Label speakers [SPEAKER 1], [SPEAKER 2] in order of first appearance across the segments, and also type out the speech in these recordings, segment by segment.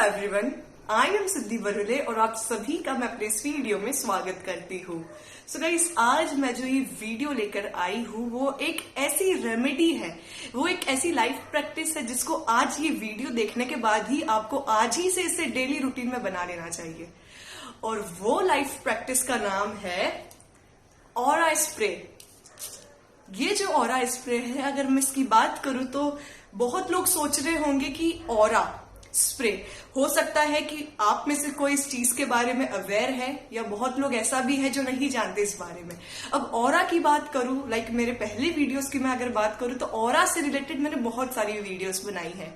[SPEAKER 1] Everyone, I am सिद्धि बरुले और आप सभी का मैं अपने इस वीडियो में स्वागत करती हूँ। सो गाइस, आज मैं जो ये वीडियो लेकर आई हूँ वो एक ऐसी रेमेडी है, वो एक ऐसी लाइफ प्रैक्टिस है जिसको आज ये वीडियो देखने के बाद ही आपको आज ही से इसे डेली रूटीन में बना लेना चाहिए। और वो लाइफ प्रैक्टिस का नाम है ऑरा स्प्रे। ये जो ऑरा स्प्रे है, अगर मैं इसकी बात करूं तो बहुत लोग सोच रहे होंगे कि ऑरा स्प्रे, हो सकता है कि आप में से कोई इस चीज के बारे में अवेयर है या बहुत लोग ऐसा भी है जो नहीं जानते इस बारे में। अब ऑरा की बात करूं, लाइक मेरे पहले वीडियोस की मैं अगर बात करूं तो ऑरा से रिलेटेड मैंने बहुत सारी वीडियोस बनाई है।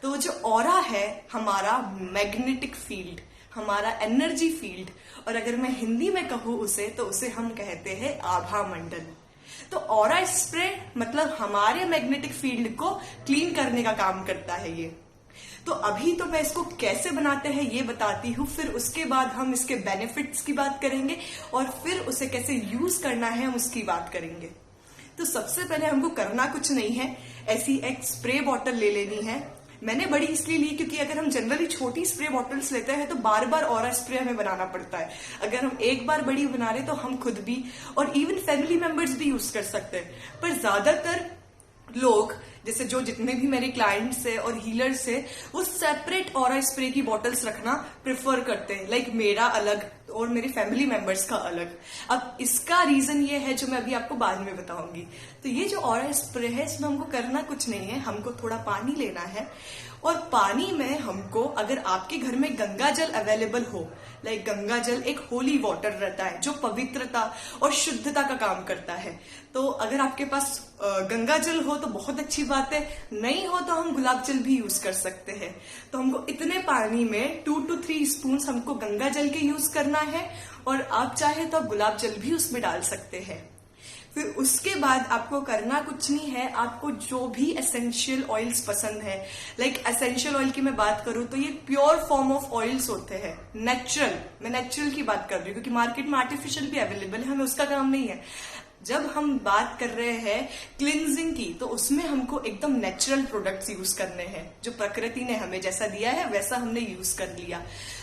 [SPEAKER 1] तो जो ऑरा है हमारा मैग्नेटिक फील्ड, हमारा एनर्जी फील्ड, और अगर मैं हिंदी में कहूं उसे तो उसे हम कहते हैं आभा मंडल। तो ऑरा स्प्रे मतलब हमारे मैग्नेटिक फील्ड को क्लीन करने का काम करता है ये। तो अभी तो मैं इसको कैसे बनाते हैं ये बताती हूँ, फिर उसके बाद हम इसके बेनिफिट्स की बात करेंगे और फिर उसे कैसे यूज करना है हम उसकी बात करेंगे। तो सबसे पहले हमको करना कुछ नहीं है, ऐसी एक स्प्रे बॉटल ले लेनी है। मैंने बड़ी इसलिए ली क्योंकि अगर हम जनरली छोटी स्प्रे बॉटल्स लेते हैं तो बार बार ऑरा स्प्रे हमें बनाना पड़ता है। अगर हम एक बार बड़ी बना ले तो हम खुद भी और इवन फैमिली मेंबर्स भी यूज कर सकते हैं। पर ज्यादातर लोग, जैसे जो जितने भी मेरे क्लाइंट्स है और हीलर्स है, वो सेपरेट ऑरा स्प्रे की बॉटल्स रखना प्रेफर करते हैं। लाइक मेरा अलग और मेरे फैमिली मेंबर्स का अलग। अब इसका रीजन ये है जो मैं अभी आपको बाद में बताऊंगी। तो ये जो ऑरा स्प्रे है इसमें हमको करना कुछ नहीं है, हमको थोड़ा पानी लेना है और पानी में हमको, अगर आपके घर में गंगा जल अवेलेबल हो, लाइक गंगा जल एक होली वाटर रहता है जो पवित्रता और शुद्धता का काम करता है। तो अगर आपके पास गंगा जल हो तो बहुत अच्छी बात है, नहीं हो तो हम गुलाब जल भी यूज कर सकते हैं। तो हमको इतने पानी में 2 to 3 स्पून हमको गंगा जल के यूज करना है और आप चाहे तो आप गुलाब जल भी उसमें डाल सकते हैं। फिर उसके बाद आपको करना कुछ नहीं है, आपको जो भी एसेंशियल ऑयल्स पसंद है, लाइक एसेंशियल ऑयल की मैं बात करूं तो ये प्योर फॉर्म ऑफ ऑयल्स होते हैं, नेचुरल। मैं नेचुरल की बात कर रही हूँ क्योंकि मार्केट में आर्टिफिशियल भी अवेलेबल है, हमें उसका काम नहीं है। जब हम बात कर रहे हैं क्लिनजिंग की तो उसमें हमको एकदम नेचुरल प्रोडक्ट्स यूज करने हैं, जो प्रकृति ने हमें जैसा दिया है वैसा हमने यूज कर लिया।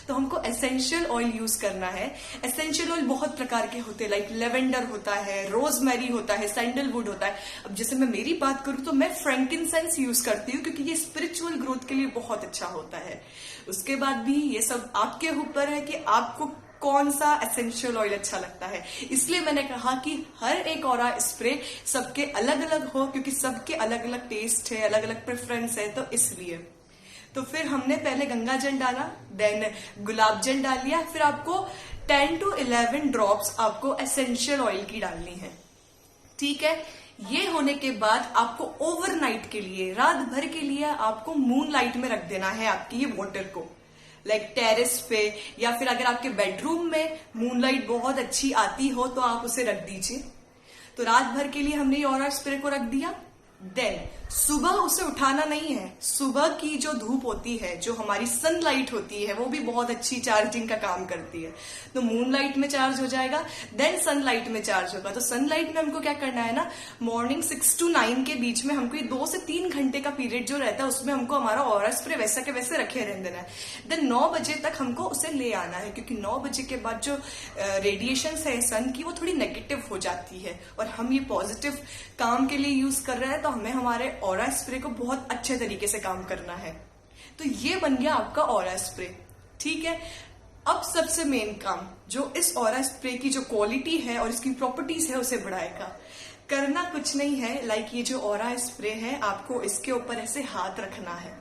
[SPEAKER 1] तो हमको एसेंशियल ऑयल यूज करना है। एसेंशियल ऑयल बहुत प्रकार के होते हैं, लाइक लेवेंडर होता है, रोजमेरी होता है, सैंडलवुड होता है। अब जैसे मैं मेरी बात करूं तो मैं फ्रैंकिनसेंस यूज करती हूँ क्योंकि ये स्पिरिचुअल ग्रोथ के लिए बहुत अच्छा होता है। उसके बाद भी ये सब आपके ऊपर है कि आपको कौन सा एसेंशियल ऑयल अच्छा लगता है। इसलिए मैंने कहा कि हर एक ऑरा स्प्रे सबके अलग अलग हो, क्योंकि सबके अलग अलग टेस्ट है, अलग अलग प्रेफरेंस है, तो इसलिए। तो फिर हमने पहले गंगा जल डाला, देन गुलाब जल डाल लिया, फिर आपको 10 to 11 ड्रॉप्स आपको एसेंशियल ऑयल की डालनी है। ठीक है, ये होने के बाद आपको ओवरनाइट के लिए, रात भर के लिए आपको मून लाइट में रख देना है आपकी ये वाटर को, लाइक टेरेस पे, या फिर अगर आपके बेडरूम में मूनलाइट बहुत अच्छी आती हो तो आप उसे रख दीजिए। तो रात भर के लिए हमने ये ऑरा स्प्रे को रख दिया। देन सुबह उसे उठाना नहीं है। सुबह की जो धूप होती है, जो हमारी सनलाइट होती है, वो भी बहुत अच्छी चार्जिंग का काम करती है। तो मूनलाइट में चार्ज हो जाएगा, देन सनलाइट में चार्ज होगा। तो सनलाइट में हमको क्या करना है ना, मॉर्निंग 6 to 9 के बीच में हमको ये 2 से 3 घंटे का पीरियड जो रहता है उसमें हमको हमारा ऑरा स्प्रे वैसा के वैसे रखे रहने देना है। देन 9 बजे तक हमको उसे ले आना है, क्योंकि 9 बजे के बाद जो रेडिएशन है सन की वो थोड़ी नेगेटिव हो जाती है और हम ये पॉजिटिव काम के लिए यूज कर रहे हैं। तो हमें हमारे ऑरा स्प्रे को बहुत अच्छे तरीके से काम करना है। तो ये बन गया आपका ऑरा स्प्रे। ठीक है, अब सबसे मेन काम जो इस ऑरा स्प्रे की जो क्वालिटी है और इसकी प्रॉपर्टीज है उसे बढ़ाएगा। करना कुछ नहीं है, लाइक ये जो ऑरा स्प्रे है आपको इसके ऊपर ऐसे हाथ रखना है।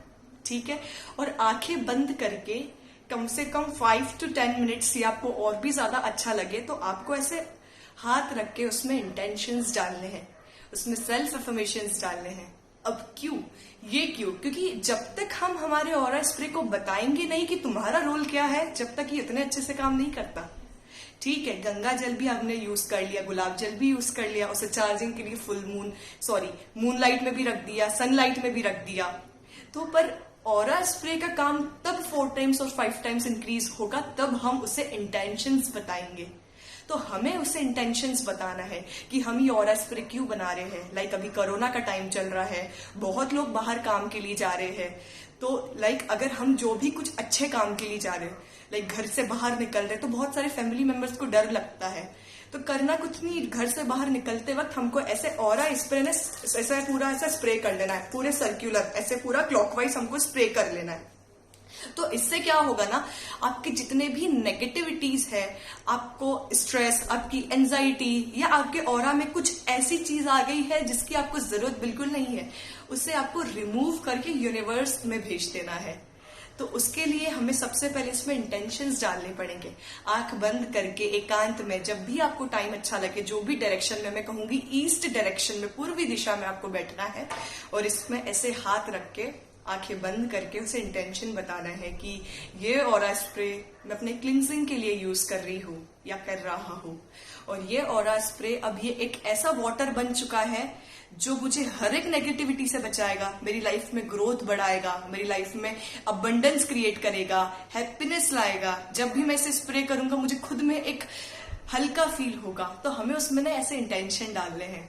[SPEAKER 1] ठीक है, और आंखें बंद करके कम से कम 5 to 10 मिनट्स, या आपको और भी ज्यादा अच्छा लगे तो आपको ऐसे हाथ रख के उसमें इंटेंशंस डालने हैं, उसमें सेल्फ अफर्मेशंस डालने हैं। अब क्यों, ये क्यों? क्योंकि जब तक हम हमारे ऑरा स्प्रे को बताएंगे नहीं कि तुम्हारा रोल क्या है, जब तक ये इतने अच्छे से काम नहीं करता। ठीक है, गंगा जल भी हमने यूज कर लिया, गुलाब जल भी यूज कर लिया, उसे चार्जिंग के लिए मूनलाइट में भी रख दिया, सनलाइट में भी रख दिया। तो पर ऑरा स्प्रे का काम तब 4 टाइम्स और 5 टाइम्स इंक्रीज होगा तब हम उसे इंटेंशंस बताएंगे। तो हमें उसे इंटेंशंस बताना है कि हम ये ऑरा स्प्रे क्यों बना रहे हैं। लाइक अभी कोरोना का टाइम चल रहा है, बहुत लोग बाहर काम के लिए जा रहे हैं, तो अगर हम जो भी कुछ अच्छे काम के लिए जा रहे हैं, घर से बाहर निकल रहे, तो बहुत सारे फैमिली मेंबर्स को डर लगता है। तो करना कुछ नहीं, घर से बाहर निकलते वक्त हमको ऐसे ऑरा स्प्रे ने ऐसा पूरा ऐसा स्प्रे कर लेना है, पूरे सर्क्यूलर ऐसे पूरा क्लॉकवाइज हमको स्प्रे कर लेना है। तो इससे क्या होगा ना, आपके जितने भी नेगेटिविटीज है, आपको स्ट्रेस, आपकी एंजाइटी या आपके ऑरा में कुछ ऐसी चीज आ गई है जिसकी आपको जरूरत बिल्कुल नहीं है, उसे आपको रिमूव करके यूनिवर्स में भेज देना है। तो उसके लिए हमें सबसे पहले इसमें इंटेंशंस डालने पड़ेंगे। आंख बंद करके एकांत में, जब भी आपको टाइम अच्छा लगे, जो भी डायरेक्शन में, मैं कहूंगी ईस्ट डायरेक्शन में, पूर्वी दिशा में आपको बैठना है और इसमें ऐसे हाथ रख के आंखें बंद करके उसे इंटेंशन बताना है कि ये ऑरा स्प्रे मैं अपने क्लिंजिंग के लिए यूज कर रही हूँ या कर रहा हूँ। और ये ऑरा स्प्रे अब ये एक ऐसा वाटर बन चुका है जो मुझे हर एक नेगेटिविटी से बचाएगा, मेरी लाइफ में ग्रोथ बढ़ाएगा, मेरी लाइफ में अबंडेंस क्रिएट करेगा, हैप्पीनेस लाएगा। जब भी मैं इसे स्प्रे करूंगा मुझे खुद में एक हल्का फील होगा। तो हमें उसमें ना ऐसे इंटेंशन डालने हैं,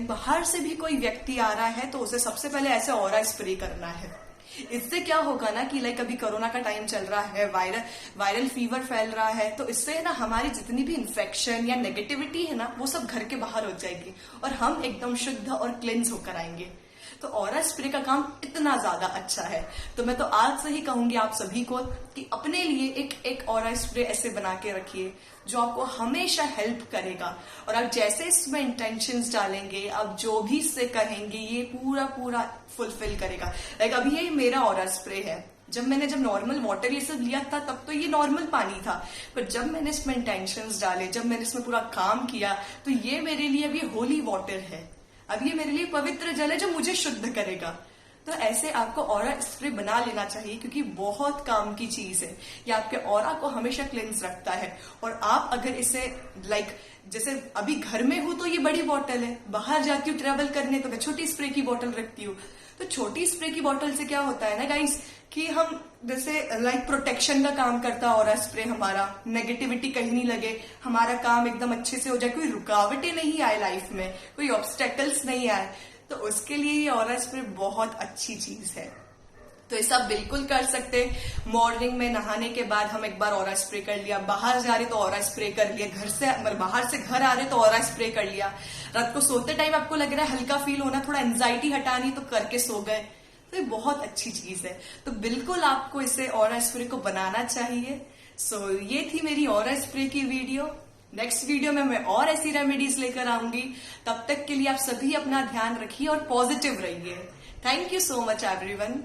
[SPEAKER 1] बाहर से भी कोई व्यक्ति आ रहा है तो उसे सबसे पहले ऐसे ऑरा स्प्रे करना है। इससे क्या होगा ना कि अभी कोरोना का टाइम चल रहा है, वायरल फीवर फैल रहा है, तो इससे ना हमारी जितनी भी इन्फेक्शन या नेगेटिविटी है ना, वो सब घर के बाहर हो जाएगी और हम एकदम शुद्ध और क्लिंज होकर आएंगे। तो ऑरा स्प्रे का काम इतना ज्यादा अच्छा है। तो मैं तो आज से ही कहूंगी आप सभी को कि अपने लिए एक ऑरा स्प्रे ऐसे बना के रखिए जो आपको हमेशा हेल्प करेगा। और आप जैसे इसमें इंटेंशंस डालेंगे, आप जो भी इससे कहेंगे, ये पूरा फुलफिल करेगा। अभी ये मेरा ऑरा स्प्रे है। जब नॉर्मल वाटर ये सब लिया था तब तो ये नॉर्मल पानी था, पर जब मैंने इसमें इंटेंशंस डाले, जब मैंने इसमें पूरा काम किया, तो ये मेरे लिए अभी होली वाटर है। अब ये मेरे लिए पवित्र जल है जो मुझे शुद्ध करेगा। तो ऐसे आपको ऑरा स्प्रे बना लेना चाहिए क्योंकि बहुत काम की चीज है। ये आपके ऑरा को हमेशा क्लिंस रखता है। और आप अगर इसे जैसे अभी घर में हूं तो ये बड़ी बोतल है, बाहर जाती हूँ ट्रेवल करने तो मैं छोटी स्प्रे की बोतल रखती हूँ। तो छोटी स्प्रे की बोतल से क्या होता है ना गाइस कि हम जैसे प्रोटेक्शन का काम करता है ऑरा स्प्रे हमारा, नेगेटिविटी कहीं नहीं लगे, हमारा काम एकदम अच्छे से हो जाए, कोई रुकावटें नहीं आए लाइफ में, कोई ऑब्स्टेकल्स नहीं आए। तो उसके लिए ये ऑरा स्प्रे बहुत अच्छी चीज है। तो ऐसा बिल्कुल कर सकते। मॉर्निंग में नहाने के बाद हम एक बार ऑरा स्प्रे कर लिया, बाहर जा रहे तो ऑरा स्प्रे कर लिया, घर से बाहर से घर आ रहे तो ऑरा स्प्रे कर लिया, रात को सोते टाइम आपको लग रहा है हल्का फील होना, थोड़ा एंजाइटी हटानी, तो करके सो गए। तो ये बहुत अच्छी चीज है। तो बिल्कुल आपको इसे ऑरा स्प्रे को बनाना चाहिए। सो ये थी मेरी ऑरा स्प्रे की वीडियो। नेक्स्ट वीडियो में मैं और ऐसी रेमेडीज लेकर आऊंगी। तब तक के लिए आप सभी अपना ध्यान रखिए और पॉजिटिव रहिए। Thank you so much everyone.